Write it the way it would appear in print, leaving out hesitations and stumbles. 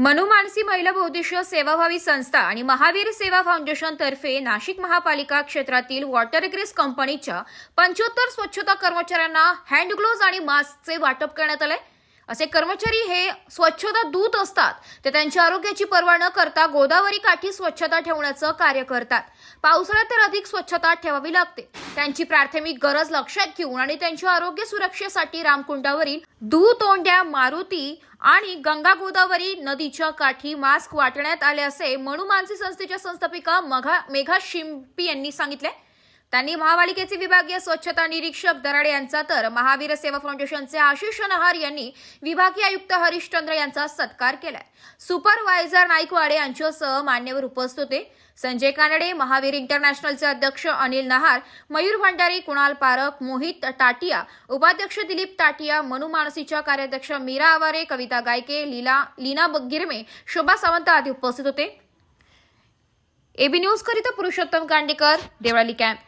मनु मानसी महिला बहुउद्देशीय सेवाभावी संस्था आणि महावीर सेवा फाउंडेशन तर्फे नाशिक महापालिका क्षेत्रातील वॉटर ग्रेस कंपनीच्या 75 स्वच्छता कर्मचाऱ्यांना हँड ग्लोव्ज आणि मास्कचे वाटप करण्यात आले। असे कर्मचारी हे स्वच्छता दूत असतात। ते त्यांच्या आरोग्याची पर्वा न करता गोदावरी काठी स्वच्छता ठेवण्याचं कार्य करतात। पावसाळ्यात तर अधिक स्वच्छता ठेवावी लागते। त्यांची प्राथमिक गरज लक्षात घेऊन आणि त्यांच्या आरोग्य सुरक्षेसाठी रामकुंडावरील दुतोंड्या मारुती आणि गंगा गोदावरी नदीच्या काठी मास्क वाटण्यात आले असे मनु मानसी संस्थेच्या संस्थापिका मेघा शिंपी यांनी सांगितले। त्यांनी महापालिकेचे विभागीय स्वच्छता निरीक्षक दराडे यांचा तर महावीर सेवा फाउंडेशनचे आशिष नहार यांनी विभागीय आयुक्त हरिश्चंद्र यांचा सत्कार केलाय। सुपरवायझर नाईकवाडे यांच्यासह मान्यवर उपस्थित होते। संजय कानडे, महावीर इंटरनॅशनलचे अध्यक्ष अनिल नहार, मयूर भंडारी, कुणाल पारख, मोहित टाटिया, उपाध्यक्ष दिलीप टाटिया, मनु मानसीच्या कार्याध्यक्ष मीरा आवारे, कविता गायके, लीना गिरमे, शोभा सावंत आदी उपस्थित होते। एबी न्यूज करिता पुरुषोत्तम कांडेकर, देवळाली कॅम्प।